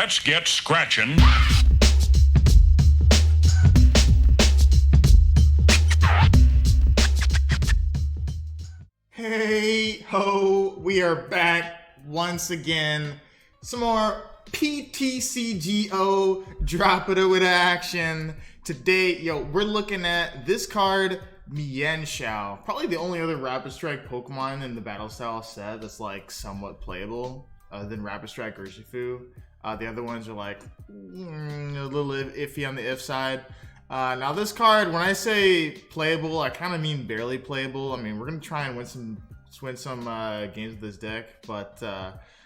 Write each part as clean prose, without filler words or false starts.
Let's get scratching. Hey ho, we are back once again. Some more PTCGO drop it with action. Today, we're looking at this card, Mienshao. Probably the only other Rapid Strike Pokemon in the Battle Style set that's like somewhat playable, other than Rapid Strike Urshifu. The other ones are like a little iffy on the if side. Now this card, when I say playable, I kind of mean barely playable. I mean, we're gonna try and win some games with this deck, but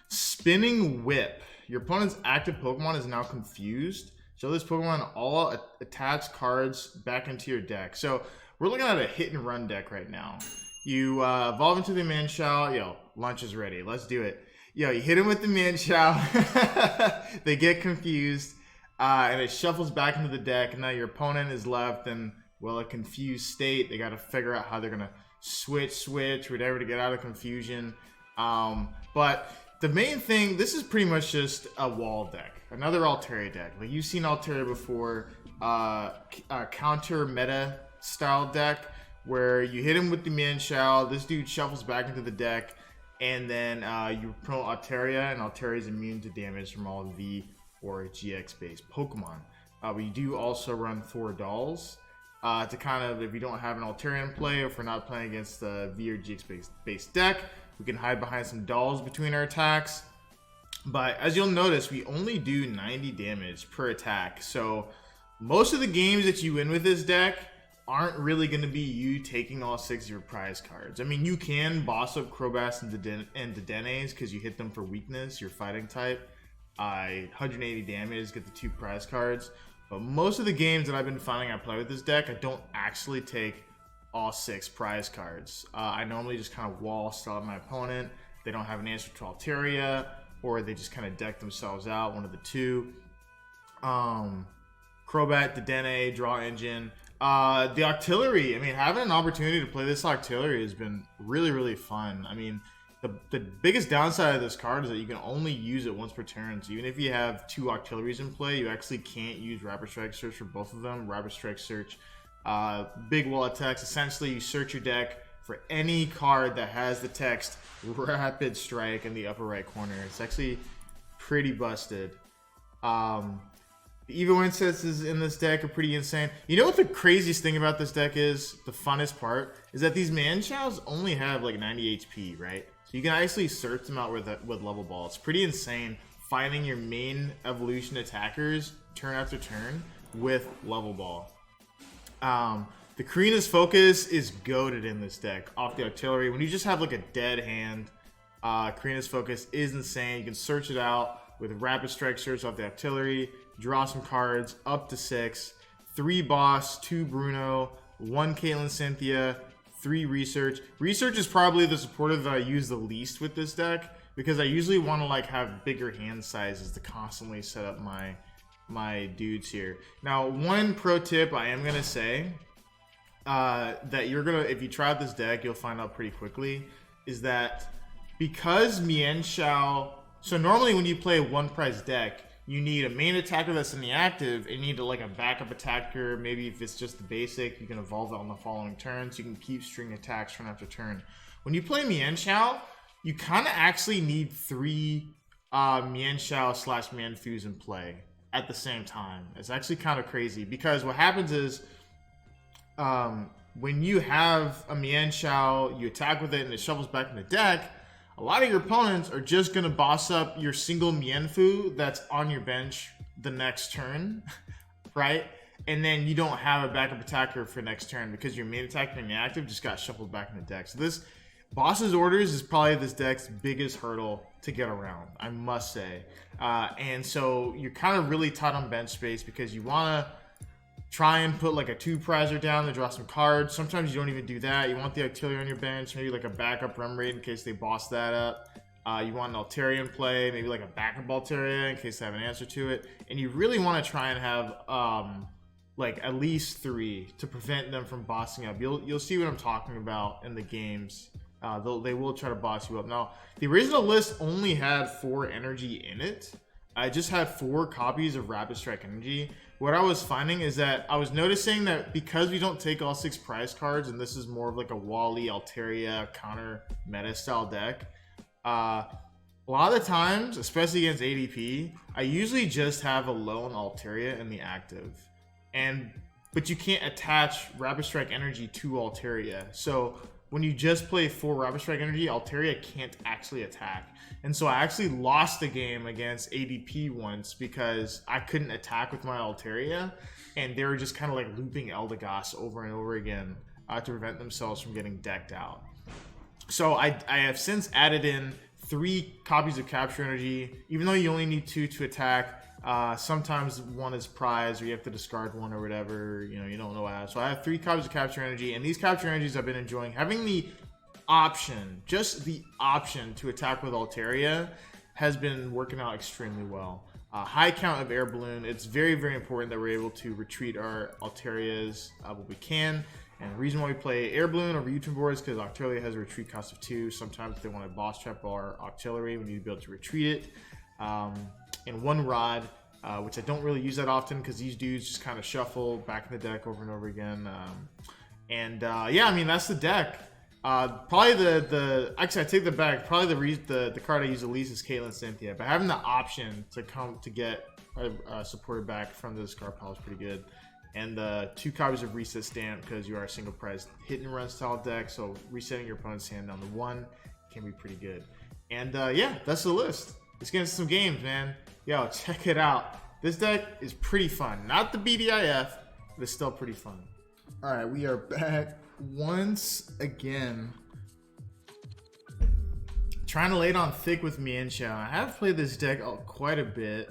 Spinning Whip. Your opponent's active Pokemon is now confused. Show this Pokemon all attached cards back into your deck. So we're looking at a hit and run deck right now. You evolve into the Mienshao. Lunch is ready. Let's do it. You hit him with the Mienshao. They get confused. And it shuffles back into the deck, and now your opponent is left in, well, a confused state. They got to figure out how they're going to switch, whatever to get out of confusion. But the main thing, this is pretty much just a wall deck. Another Altaria deck. Like, you've seen Altaria before. A counter meta style deck where you hit him with the Mienshao. This dude shuffles back into the deck, and then you promote Altaria, and Altaria is immune to damage from all V or GX based Pokemon. We do also run 4 dolls to kind of, if you don't have an Altaria in play, or if we're not playing against the V or GX based deck, we can hide behind some dolls between our attacks. But as you'll notice, we only do 90 damage per attack. So most of the games that you win with this deck aren't really going to be you taking all 6 of your prize cards. I mean, you can boss up Crobat and Dedenne because you hit them for weakness, your fighting type. 180 damage, get the 2 prize cards. But most of the games that I've been finding I play with this deck, I don't actually take all 6 prize cards. I normally just kind of wall stall my opponent. They don't have an answer to Altaria, or they just kind of deck themselves out, one of the two. Crobat, Dedenne, Draw Engine. The Octillery, I mean, having an opportunity to play this Octillery has been really, really fun. I mean, the biggest downside of this card is that you can only use it once per turn. So even if you have 2 Octilleries in play, you actually can't use Rapid Strike Search for both of them. Rapid Strike Search, big wall of text. Essentially, you search your deck for any card that has the text Rapid Strike in the upper right corner. It's actually pretty busted. The Evo Instances in this deck are pretty insane. You know what the craziest thing about this deck is? The funnest part is that these Mienshaos only have like 90 HP, right? So you can actually search them out with Level Ball. It's pretty insane finding your main evolution attackers turn after turn with Level Ball. The Korrina's Focus is goated in this deck off the Octillery. When you just have like a dead hand, Korrina's Focus is insane. You can search it out with Rapid Strike Search off the Octillery, draw some cards up to 6, 3 Boss, 2 Bruno, 1 Caitlin Cynthia, 3 Research. Research is probably the supporter that I use the least with this deck, because I usually want to like have bigger hand sizes to constantly set up my dudes here. Now, one pro tip I am gonna say that you're gonna, if you try out this deck, you'll find out pretty quickly, is that because Mienshao, so normally when you play a 1 prize deck, you need a main attacker that's in the active, and you need like a backup attacker. Maybe if it's just the basic, you can evolve it on the following turn, so you can keep string attacks turn after turn. When you play Mienshao, you kind of actually need 3 Mienshao / Mienfoos in play at the same time. It's actually kind of crazy, because what happens is when you have a Mienshao, you attack with it and it shovels back in the deck, a lot of your opponents are just going to boss up your single Mienfoo that's on your bench the next turn, right? And then you don't have a backup attacker for next turn because your main attacker and the active just got shuffled back in the deck. So this Boss's Orders is probably this deck's biggest hurdle to get around, I must say. And so you're kind of really tight on bench space, because you want to try and put like a 2 prizer down to draw some cards. Sometimes you don't even do that. You want the Octillery on your bench, maybe like a backup Remoraid in case they boss that up. You want an Altaria in play, maybe like a backup Altaria in case they have an answer to it. And you really want to try and have like at least 3 to prevent them from bossing up. You'll see what I'm talking about in the games. They will try to boss you up. Now, the original list only had 4 energy in it. I just had 4 copies of Rapid Strike Energy. What I was finding is that I was noticing that because we don't take all 6 prize cards, and this is more of like a Wally, Altaria, counter meta style deck, a lot of the times, especially against ADP, I usually just have a lone Altaria in the active. But you can't attach Rapid Strike Energy to Altaria. So when you just play 4 Rapid Strike Energy, Altaria can't actually attack. And so I actually lost the game against ADP once because I couldn't attack with my Altaria, and they were just kind of like looping Eldegoss over and over again to prevent themselves from getting decked out. So I have since added in 3 copies of Capture Energy, even though you only need 2 to attack. Sometimes 1 is prize, or you have to discard 1 or whatever. You know, you don't know what happens. So I have 3 copies of Capture Energy, and these Capture Energies I've been enjoying. Having the option, just the option to attack with Altaria has been working out extremely well. High count of Air Balloon. It's very, very important that we're able to retreat our Altarias when we can. And the reason why we play Air Balloon over YouTube boards is because Octillery has a retreat cost of 2. Sometimes if they want to boss trap our Octillery, we need to be able to retreat it. And 1 Rod, which I don't really use that often because these dudes just kind of shuffle back in the deck over and over again. Yeah, I mean, that's the deck. Probably actually I take the back. Probably the card I use the least is Caitlin Cynthia, but having the option to get a supporter back from this card pile is pretty good. And 2 copies of Reset Stamp because you are a single prize hit and run style deck, so resetting your opponent's hand down to 1 can be pretty good. And yeah, that's the list. Let's get into some games, man. Yo, check it out. This deck is pretty fun. Not the BDIF, but it's still pretty fun. All right, we are back once again. Trying to lay it on thick with Mienshao. I have played this deck quite a bit.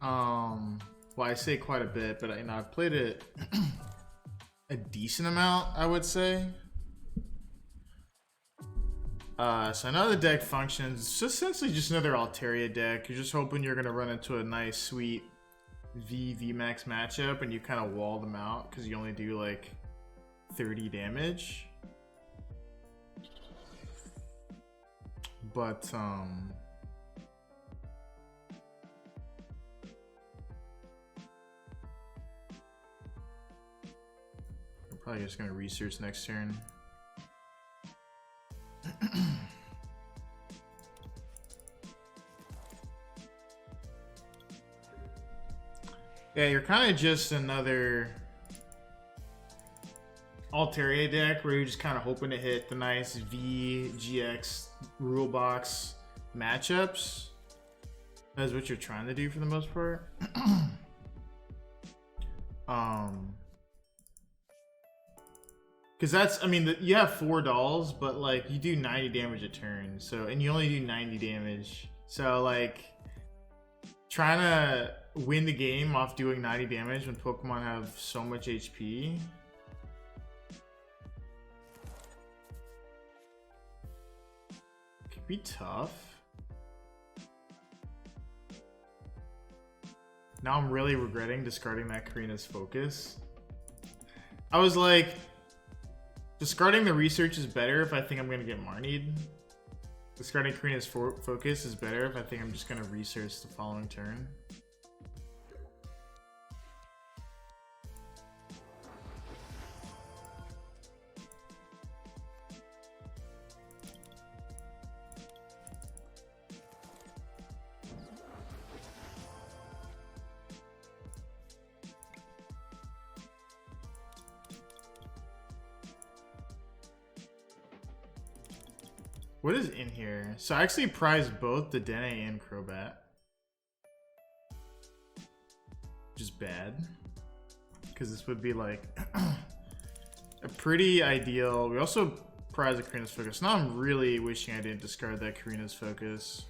Well, I say quite a bit, but I've played it a decent amount, I would say. So I know the deck functions. It's essentially just another Altaria deck. You're just hoping you're going to run into a nice, sweet VMAX matchup, and you kind of wall them out because you only do like 30 damage. But, I'm probably just going to research next turn. Yeah, you're kind of just another Altaria deck where you're just kind of hoping to hit the nice VGX rule box matchups. That's what you're trying to do for the most part. Because that's, I mean, you have 4 dolls, but like you do 90 damage a turn, so, and you only do 90 damage. So like trying to win the game off doing 90 damage when Pokemon have so much HP. Could be tough. Now I'm really regretting discarding that Korrina's Focus. I was like, discarding the research is better if I think I'm going to get Marnied. Discarding Korrina's Focus is better if I think I'm just going to research the following turn. What is in here? So I actually prized both the Dedenne and Crobat, which is bad because this would be like a pretty ideal. We also prized the Korrina's Focus. Now I'm really wishing I didn't discard that Korrina's Focus.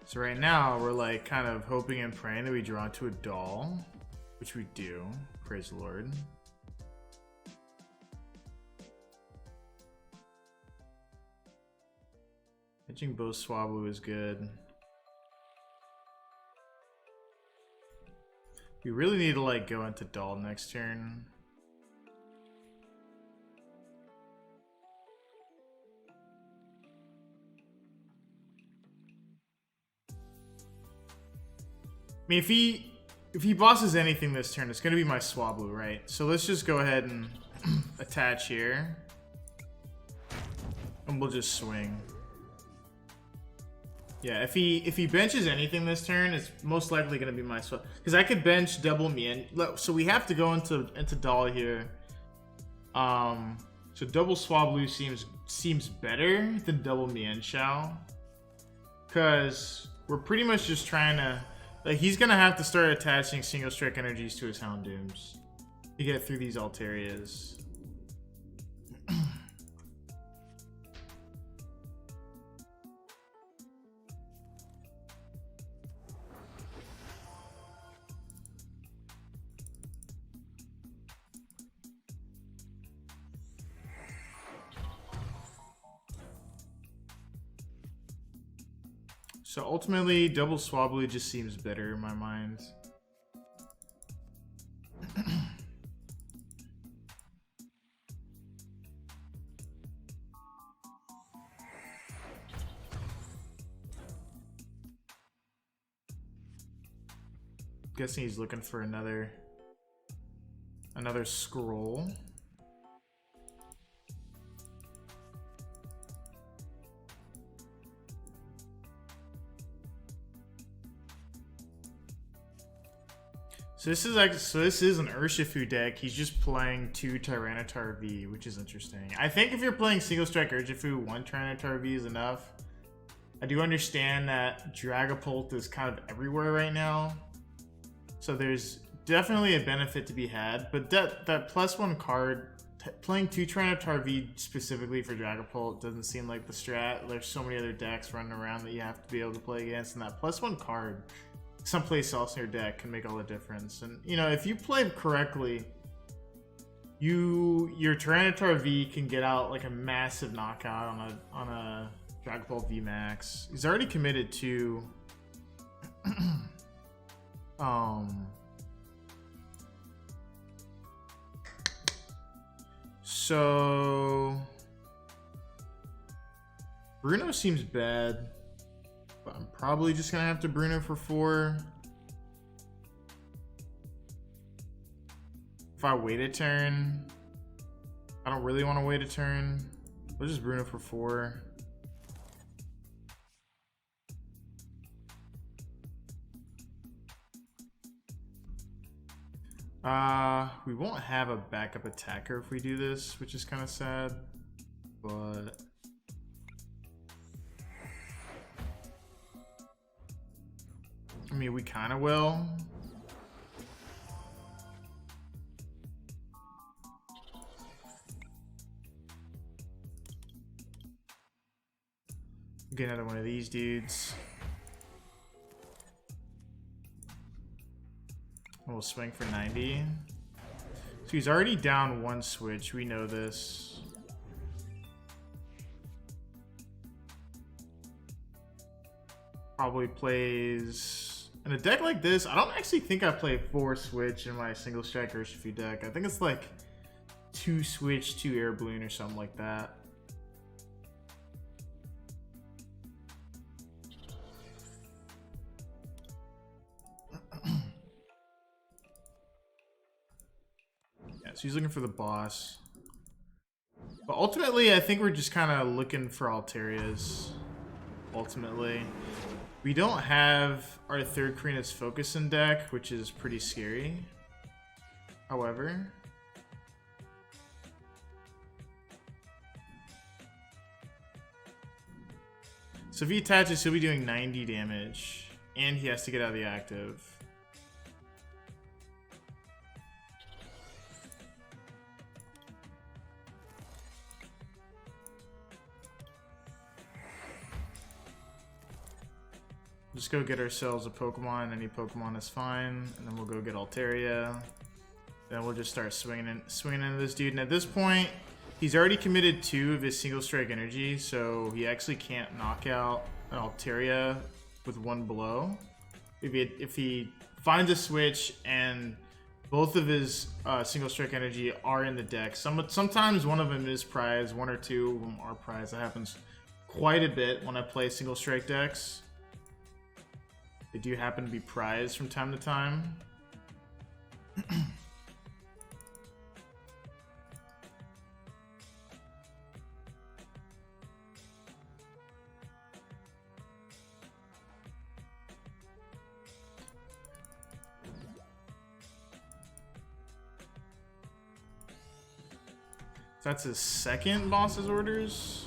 So right now we're like kind of hoping and praying that we draw into a doll, which we do. Praise the Lord. Pitching both Swablu is good. We really need to like go into doll next turn. mean, if he bosses anything this turn, it's gonna be my Swablu, right? So let's just go ahead and attach here, and we'll just swing. Yeah, if he benches anything this turn, it's most likely gonna be my Swablu, because I could bench double Mien. So we have to go into Doll here. So double Swablu seems better than double Mienshao, because we're pretty much just trying to, like, he's gonna have to start attaching single strike energies to his Houndooms to get through these Altarias. So ultimately, double Swablu just seems better in my mind. Guessing he's looking for another scroll. So this is an Urshifu deck. He's just playing 2 Tyranitar V, which is interesting. I think if you're playing single strike Urshifu, 1 Tyranitar V is enough. I do understand that Dragapult is kind of everywhere right now, so there's definitely a benefit to be had. But that +1 card, playing 2 Tyranitar V specifically for Dragapult doesn't seem like the strat. There's so many other decks running around that you have to be able to play against, and that +1 card someplace else in your deck can make all the difference. And you know, if you play correctly, your Tyranitar V can get out like a massive knockout on a Dragapult V Max. He's already committed to so Bruno seems bad. But I'm probably just gonna have to Bruno for 4. If I wait a turn, I don't really want to wait a turn. I'll just Bruno for 4. We won't have a backup attacker if we do this, which is kind of sad, but I mean, we kind of will. Get another one of these dudes. We'll swing for 90. So he's already down 1 switch. We know this. Probably plays... In a deck like this, I don't actually think I play 4 switch in my single strike Urshifu deck. I think it's like 2 switch, 2 air balloon or something like that. Yeah, so he's looking for the boss. But ultimately, I think we're just kind of looking for Altarias. Ultimately. We don't have our 3rd Korrina's Focus in deck, which is pretty scary. However, so if he attaches, he'll be doing 90 damage, and he has to get out of the active. Just go get ourselves a Pokemon. Any Pokemon is fine, and then we'll go get Altaria. Then we'll just start swinging into this dude. And at this point, he's already committed 2 of his single strike energy, so he actually can't knock out an Altaria with 1 blow. If he finds a switch and both of his single strike energy are in the deck, sometimes one of them is prize, 1 or 2 of them are prize. That happens quite a bit when I play single strike decks. They do happen to be prized from time to time. That's his second boss's orders.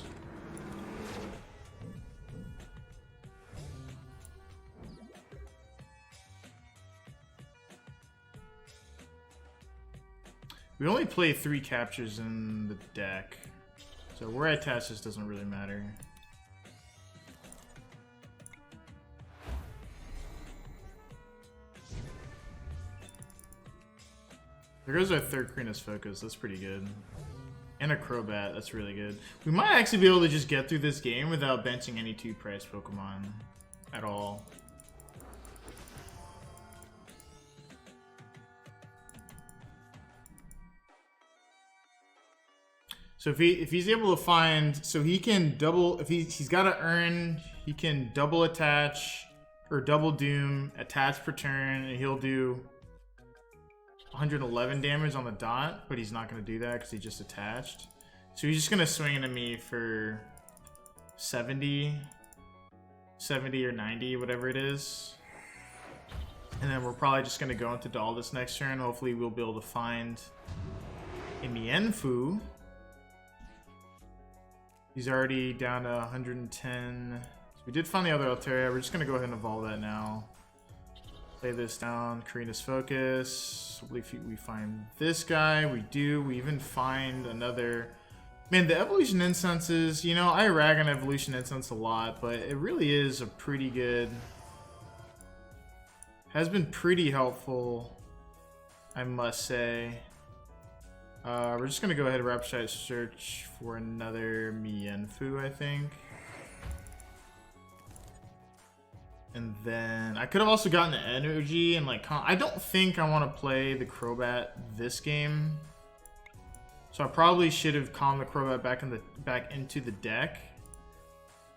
We only play 3 captures in the deck, so where I attach this doesn't really matter. There goes our third Korrina's Focus. That's pretty good. And a Crobat. That's really good. We might actually be able to just get through this game without benching any 2 price Pokemon at all. So if he's able to find, so he can double, if he's got to earn, he can double attach or double doom, attach per turn, and he'll do 111 damage on the dot, but he's not going to do that because he just attached. So he's just going to swing into me for 70 or 90, whatever it is. And then we're probably just going to go into Doll this next turn. Hopefully we'll be able to find a Mienfoo. He's already down to 110. So we did find the other Altaria. We're just going to go ahead and evolve that now. Lay this down. Korrina's Focus. Hopefully we find this guy. We do. We even find another. Man, the Evolution Incenses, you know, I rag on Evolution Incense a lot, but it really is a pretty good. Has been pretty helpful, I must say. We're just gonna go ahead and rapid search for another Mienfoo, I think. And then I could have also gotten the energy and like, I don't think I want to play the Crobat this game. So I probably should have calmed the Crobat back into the deck.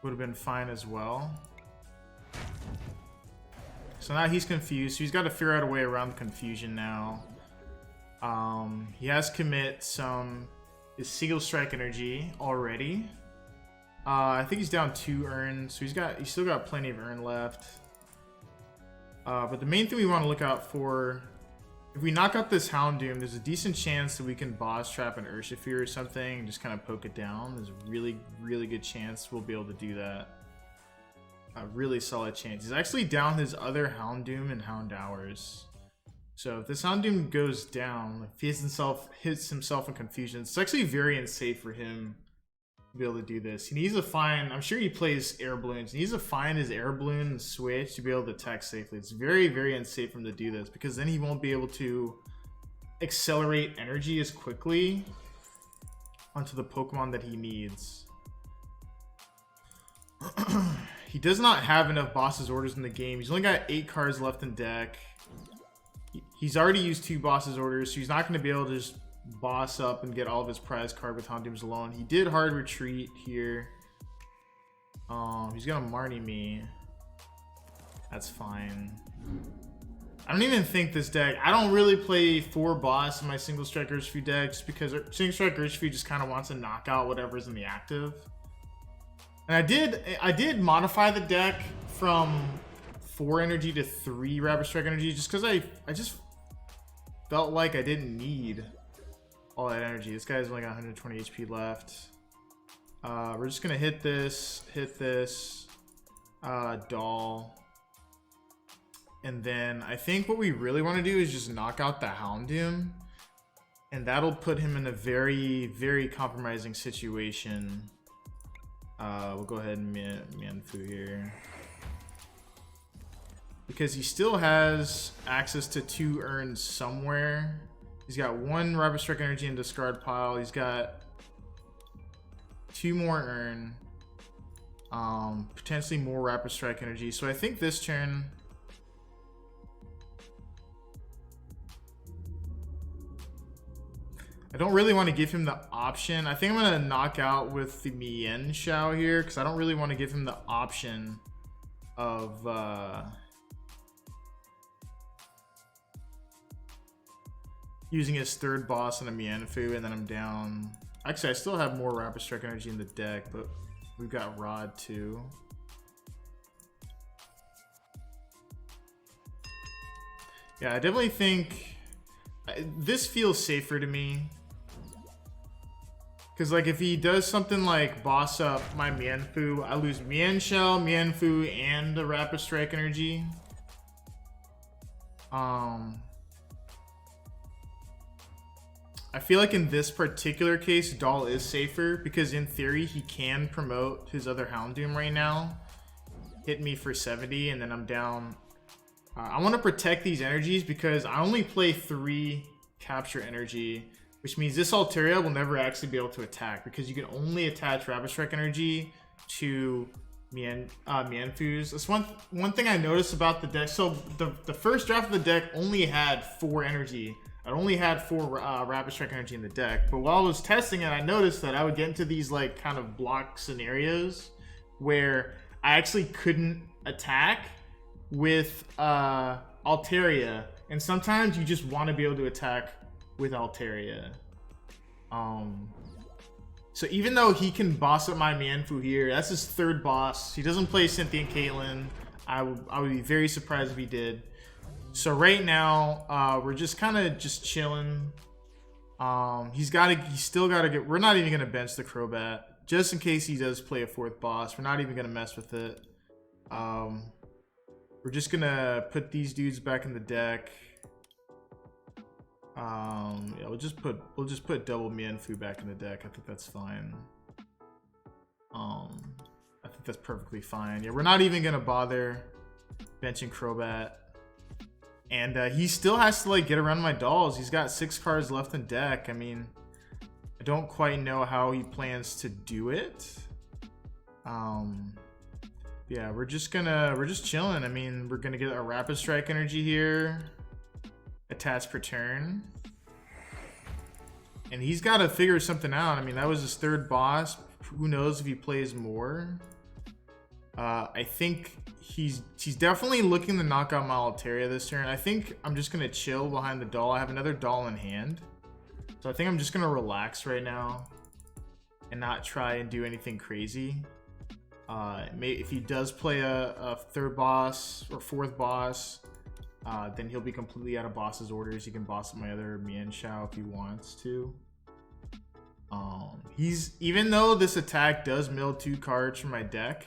Would have been fine as well. So now he's confused. So he's got to figure out a way around the confusion now. He has commit his Single Strike energy already. I think he's down 2 urns, so he's still got plenty of urn left. But the main thing we want to look out for, if we knock out this Houndoom, there's a decent chance that we can boss trap an Urshifu or something and just kind of poke it down. There's a really, really good chance we'll be able to do that. A really solid chance. He's actually down his other Houndoom and Houndours. So if this Houndoom goes down, if he hits himself in confusion, it's actually very unsafe for him to be able to do this. He needs to find, I'm sure he plays Air Balloons. He needs to find his Air Balloon and switch to be able to attack safely. It's very, very unsafe for him to do this because then he won't be able to accelerate energy as quickly onto the Pokemon that he needs. He does not have enough boss's orders in the game. He's only got 8 cards left in deck. He's already used 2 boss's orders, so he's not going to be able to just boss up and get all of his prize card with Houndooms alone. He did hard retreat here. He's going to Marnie me. That's fine. I don't even think this deck, I don't really play 4 boss in my Single Strike Urshifu deck just because Single Strike Urshifu just kind of wants to knock out whatever's in the active. And I did modify the deck from 4 energy to 3 Rapid Strike energy just because I just felt like I didn't need all that energy. This guy's only got 120 HP left. We're just gonna hit this, Doll. And then I think what we really want to do is just knock out the Houndoom. And that'll put him in a very, very compromising situation. We'll go ahead and Mienfoo here. Because he still has access to 2 urns somewhere. He's got 1 Rapid Strike energy in discard pile. He's got 2 more urn. Potentially more Rapid Strike energy. So I think this turn, I don't really want to give him the option. I think I'm going to knock out with the Mienshao here because I don't really want to give him the option of using his third boss on a Mienfoo, and then I'm down. Actually, I still have more Rapid Strike energy in the deck, but we've got Rod too. Yeah, I definitely think this feels safer to me. Because, like, if he does something like boss up my Mienfoo, I lose Mienshao, Mienfoo, and the Rapid Strike energy. I feel like in this particular case, Doll is safer because in theory he can promote his other Houndoom right now, hit me for 70, and then I'm down. I want to protect these energies because I only play 3 capture energy, which means this Altaria will never actually be able to attack because you can only attach Rapid Strike energy to Mienfoos. That's one thing I noticed about the deck. So the first draft of the deck only had 4 energy. I only had 4 Rapid Strike energy in the deck. But while I was testing it, I noticed that I would get into these like kind of block scenarios where I actually couldn't attack with Altaria. And sometimes you just want to be able to attack with Altaria. So even though he can boss up my Mienfoo here, that's his 3rd boss. He doesn't play Cynthia Caitlin. I would be very surprised if he did. So right now, we're just kind of just chilling. He's still gotta get. We're not even gonna bench the Crobat just in case he does play a 4th boss. We're not even gonna mess with it. We're just gonna put these dudes back in the deck. Yeah, we'll just put double Mienfoo back in the deck. I think that's fine. I think that's perfectly fine. Yeah, we're not even gonna bother benching Crobat. And he still has to like get around my dolls. He's got 6 cards left in deck. I mean, I don't quite know how he plans to do it. Yeah, we're just chilling. I mean, we're gonna get a Rapid Strike energy here, attach per turn, and he's got to figure something out. I mean, that was his 3rd boss. Who knows if he plays more? I think he's definitely looking to knock out my Altaria this turn. I think I'm just gonna chill behind the doll. I have another doll in hand, so I think I'm just gonna relax right now and not try and do anything crazy. If he does play a 3rd boss or 4th boss, then he'll be completely out of boss's orders. He can boss up my other Mienshao if he wants to. Even though this attack does mill 2 cards from my deck,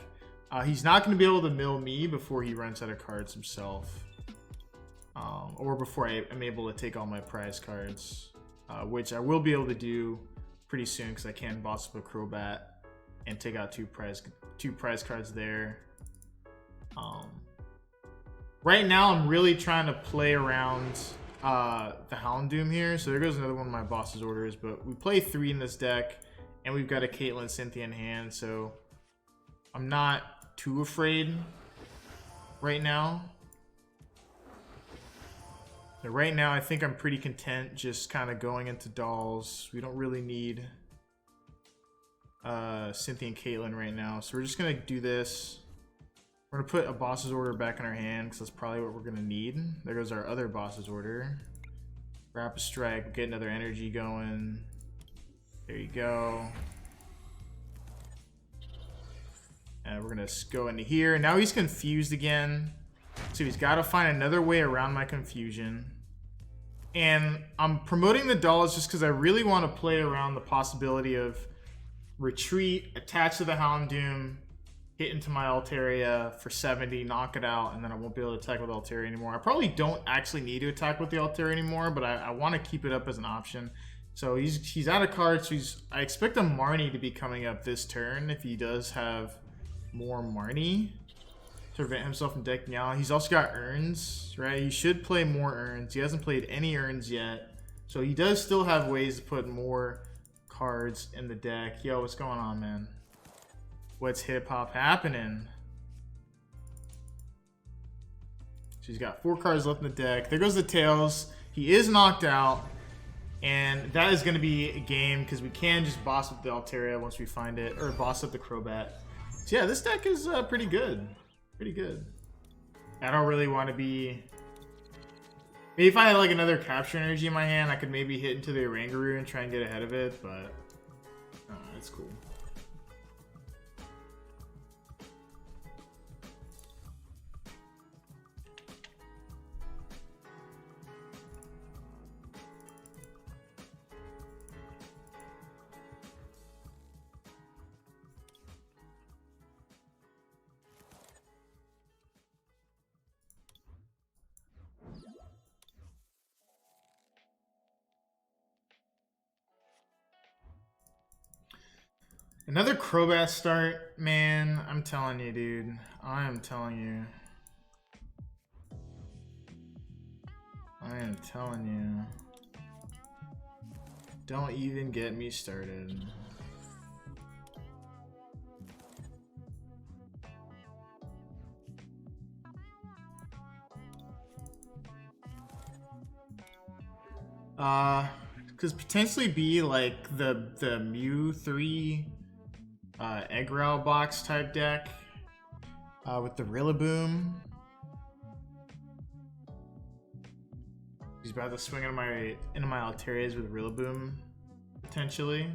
he's not going to be able to mill me before he runs out of cards himself, or before I'm able to take all my prize cards, which I will be able to do pretty soon because I can boss up a Crobat and take out 2 prize cards there. Right now, I'm really trying to play around the Houndoom here. So there goes another one of my boss's orders. But we play 3 in this deck, and we've got a Caitlin Cynthia in hand. So I'm not too afraid right now. But right now, I think I'm pretty content just kind of going into dolls. We don't really need Cynthia and Caitlin right now. So we're just going to do this. We're going to put a boss's order back in our hand because that's probably what we're going to need. There goes our other boss's order. Rapid Strike, get another energy going. There you go. And we're going to go into here. Now he's confused again. So he's got to find another way around my confusion. And I'm promoting the dolls just because I really want to play around the possibility of retreat, attach to the Houndoom, hit into my Altaria for 70, knock it out, and then I won't be able to attack with Altaria anymore. I probably don't actually need to attack with the Altaria anymore, but I want to keep it up as an option. So he's out of cards. So I expect a Marnie to be coming up this turn if he does have more Marnie to prevent himself from decking out. He's also got Urns, right? He should play more Urns. He hasn't played any Urns yet. So he does still have ways to put more cards in the deck. Yo, what's going on, man? What's hip-hop happening? So he's got 4 cards left in the deck. There goes the Tails. He is knocked out. And that is going to be a game because we can just boss up the Altaria once we find it. Or boss up the Crobat. So yeah, this deck is pretty good. Pretty good. I don't really want to be Maybe if I had like another capture energy in my hand, I could maybe hit into the Oranguru and try and get ahead of it, but it's cool. Another Crobat start, man. I'm telling you, dude. I am telling you. I am telling you. Don't even get me started. Could potentially be like the Mew 3 Egg Rail box type deck with the Rillaboom. He's about to swing into my Altarias with Rillaboom potentially.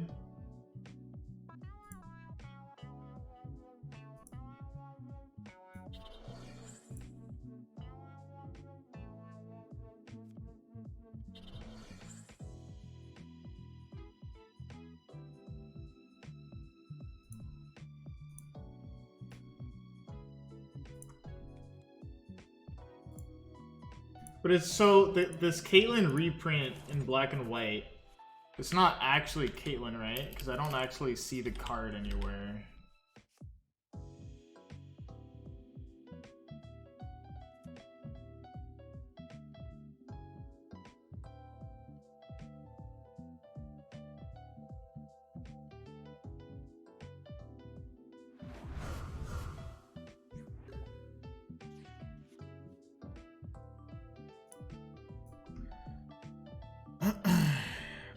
But it's so this Caitlin reprint in black and white. It's not actually Caitlin, right? Because I don't actually see the card anywhere.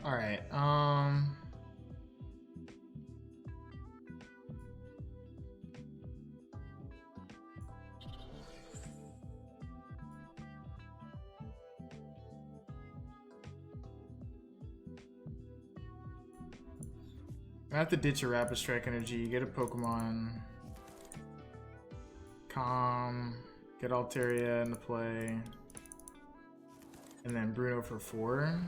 All right. I have to ditch a Rapid Strike energy, get a Pokemon. Calm, get Altaria into play. And then Bruno for 4.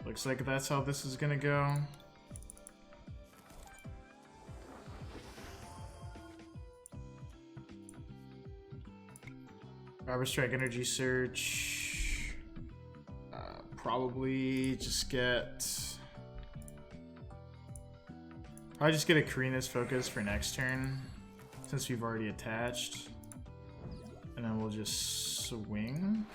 Looks like that's how this is gonna go. Rapid Strike Energy Search. Probably just get a Korrina's Focus for next turn, since we've already attached. And then we'll just swing.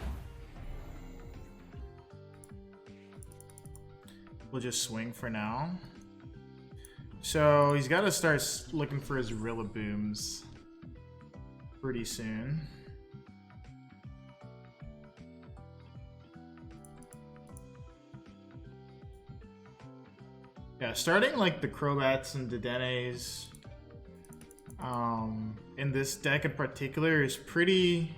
We'll just swing for now. So he's got to start looking for his Rillabooms pretty soon. Yeah, starting like the Crobats and Dedennes in this deck in particular is pretty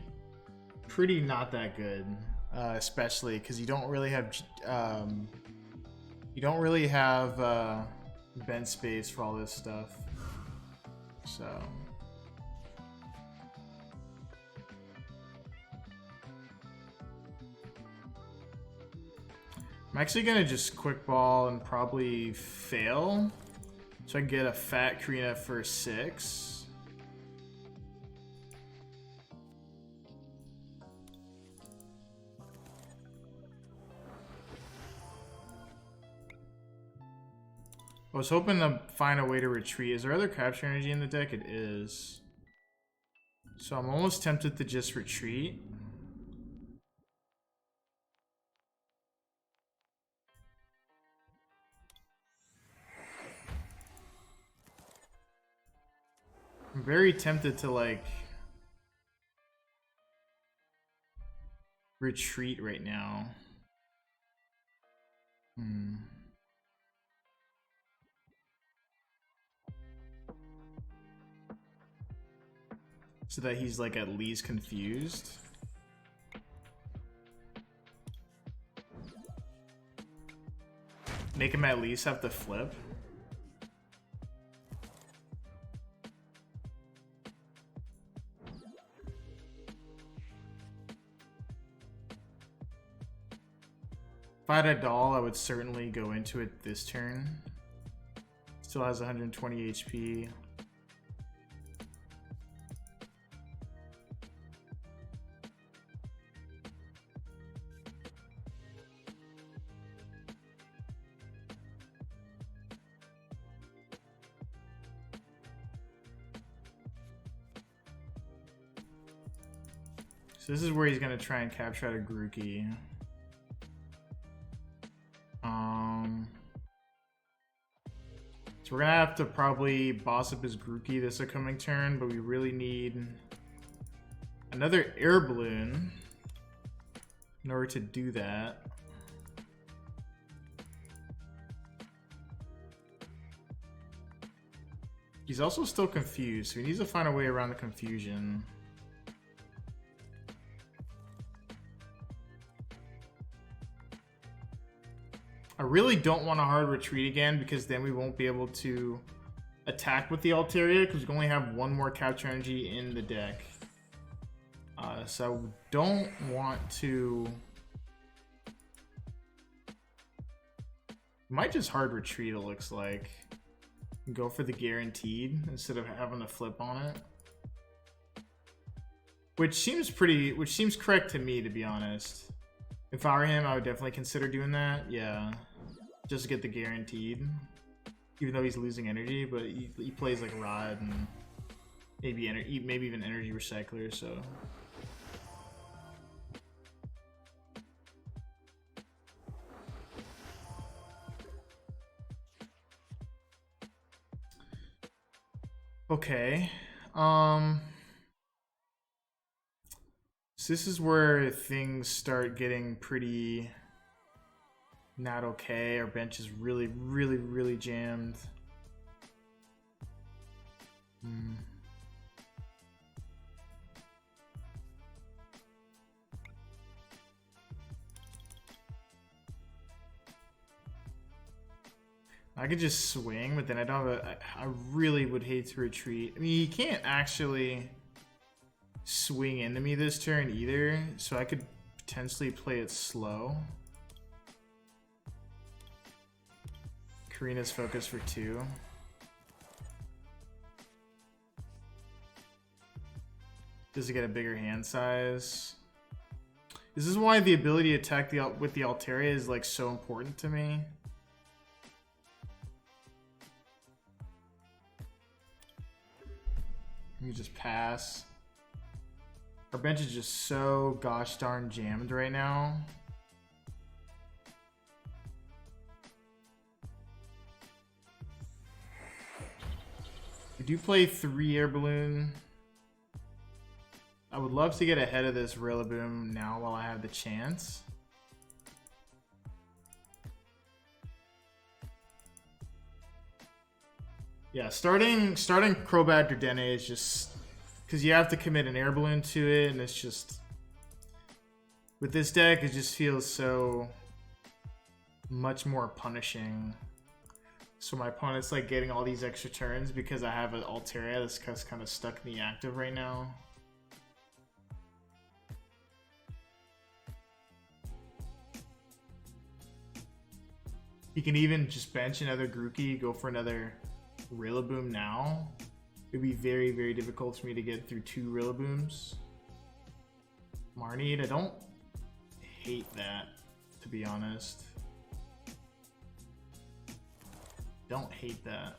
not that good, especially because you don't really have bench space for all this stuff. So I'm actually gonna just quick ball and probably fail, so I can get a fat Korrina for 6. I was hoping to find a way to retreat. Is there other capture energy in the deck? It is. So I'm almost tempted to just retreat. I'm very tempted to like retreat right now. So that he's like at least confused. Make him at least have to flip. If I had a doll, I would certainly go into it this turn. Still has 120 HP. So this is where he's gonna try and capture out a Grookey. So we're gonna have to probably boss up his Grookey this upcoming turn, but we really need another air balloon in order to do that. He's also still confused, so he needs to find a way around the confusion. I really don't want a hard retreat again because then we won't be able to attack with the Altaria because we only have one more capture energy in the deck. So I don't want to... Might just hard retreat, it looks like. Go for the guaranteed instead of having to flip on it. Which seems correct to me, to be honest. If I were him, I would definitely consider doing that. Yeah. Just to get the guaranteed. Even though he's losing energy, but he plays like Rod and maybe even Energy Recycler, so. Okay. So this is where things start getting pretty not okay. Our bench is really jammed. I could just swing, but then I don't have I really would hate to retreat. I mean, he can't actually swing into me this turn either, so I could potentially play it slow. Korrina's focus for 2. Does it get a bigger hand size? This is why the ability to attack with the Altaria is like so important to me. You just pass. Our bench is just so gosh darn jammed right now. We do play 3 air balloon. I would love to get ahead of this Rillaboom now while I have the chance. Yeah, starting Crobat Dedenne is just because you have to commit an air balloon to it, and it's just with this deck it just feels so much more punishing. So my opponent's like getting all these extra turns because I have an Altaria that's kind of stuck in the active right now. He can even just bench another Grookey, go for another Rillaboom now. It'd be very difficult for me to get through 2 Rillabooms. Marnie, I don't hate that, to be honest. Don't hate that.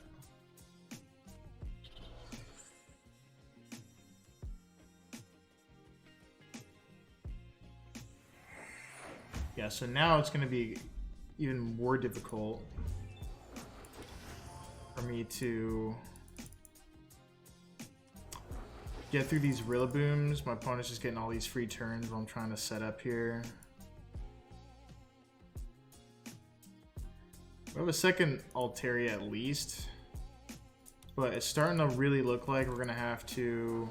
Yeah, so now it's going to be even more difficult for me to get through these Rillabooms. My opponent's just getting all these free turns while I'm trying to set up here. We have a second Altaria at least. But it's starting to really look like we're gonna have to...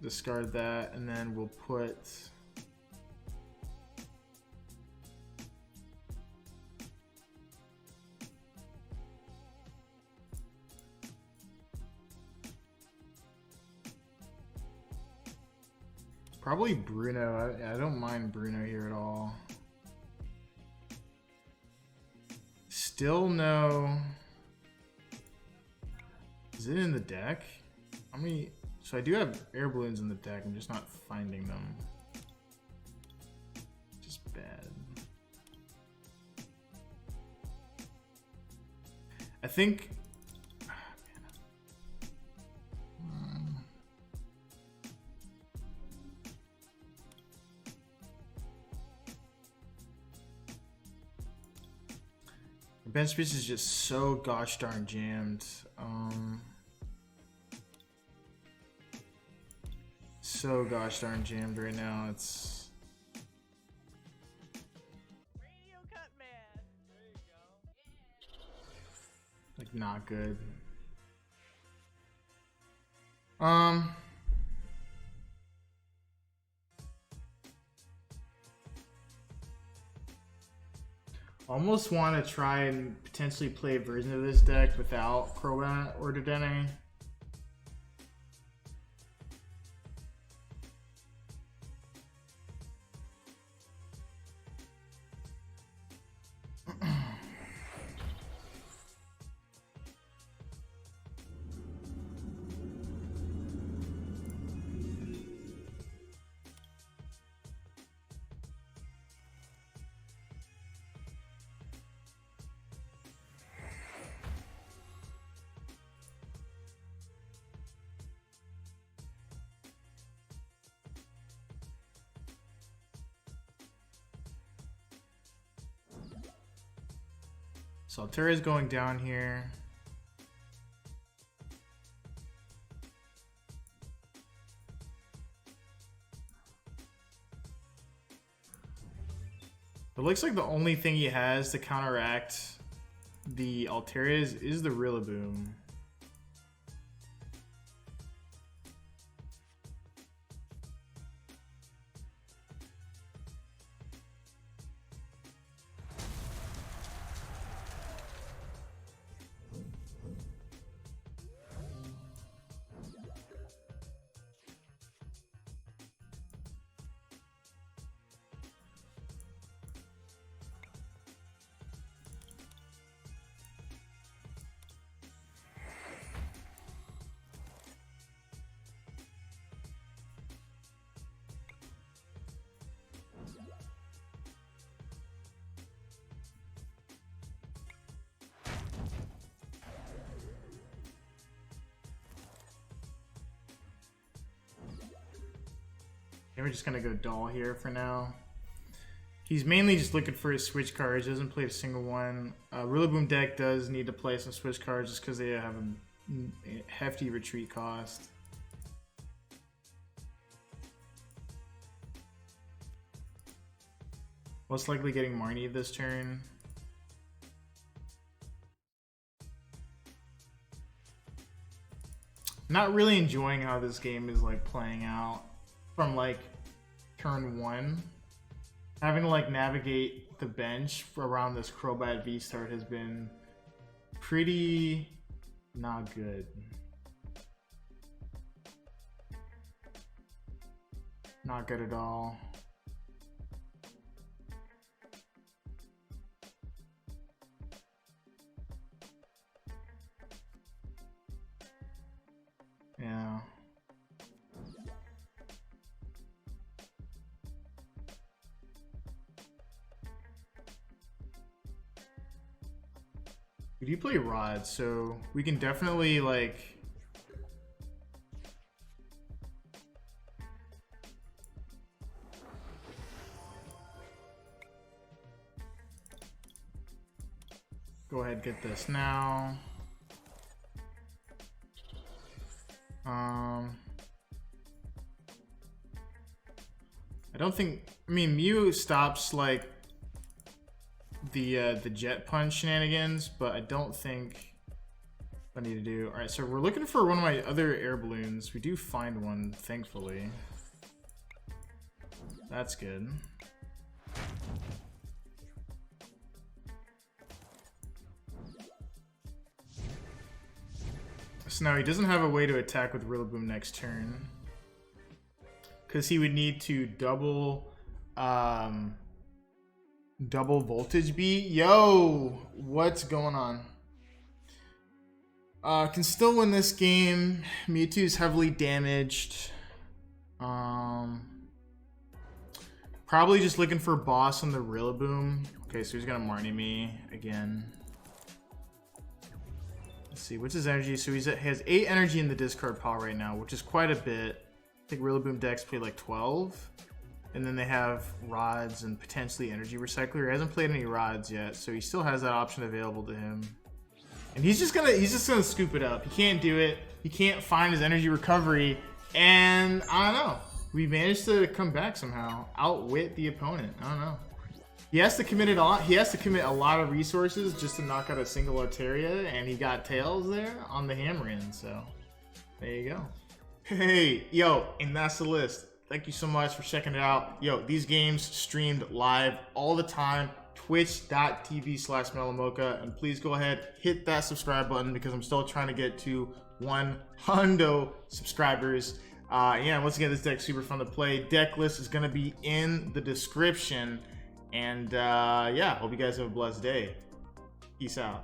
discard that, and then we'll put... probably Bruno. I don't mind Bruno here at all. Still no... Is it in the deck? How many... So I do have air balloons in the deck, I'm just not finding them. Just bad. I think... bench space is just so gosh darn jammed. So gosh darn jammed right now. It's Radio Cut Man. There you go. like not good. Almost want to try and potentially play a version of this deck without Crobat or Dedenne. So Altaria's going down here. It looks like the only thing he has to counteract the Altaria is the Rillaboom. Okay, we're just gonna go Doll here for now. He's mainly just looking for his switch cards. He doesn't play a single one. Rillaboom deck does need to play some switch cards just because they have a hefty retreat cost. Most likely getting Marnie this turn. Not really enjoying how this game is like playing out from like turn one. Having to like navigate the bench around this Crobat V start has been pretty not good. Not good at all. Yeah. We do play Rod, so we can definitely like Go ahead, get this now. I don't think. I mean, Mew stops like the jet punch shenanigans, but I don't think I need to do. All right, so we're looking for one of my other air balloons. We do find one, thankfully. That's good. So now he doesn't have a way to attack with Rillaboom next turn, because he would need to double voltage beat. Yo, what's going on? Can still win this game. Mewtwo's heavily damaged. Probably just looking for a boss on the Rillaboom. Okay, so he's gonna Marnie me again. Let's see, what's his energy? So he has 8 energy in the discard pile right now, which is quite a bit. I think Rillaboom decks play like 12. And then they have rods and potentially energy recycler. He hasn't played any rods yet, so he still has that option available to him. And he's just gonna scoop it up. He can't do it. He can't find his energy recovery. And I don't know. We managed to come back somehow. Outwit the opponent. I don't know. He has to commit it on. He has to commit a lot of resources just to knock out a single Altaria, and he got Tails there on the hammer-in, so there you go. Hey, yo, and that's the list. Thank you so much for checking it out. Yo, these games streamed live all the time. Twitch.tv/MelloMocha, and please go ahead, hit that subscribe button because I'm still trying to get to 100 subscribers. Yeah, once again, this deck's super fun to play. Deck list is gonna be in the description. And yeah, hope you guys have a blessed day. Peace out.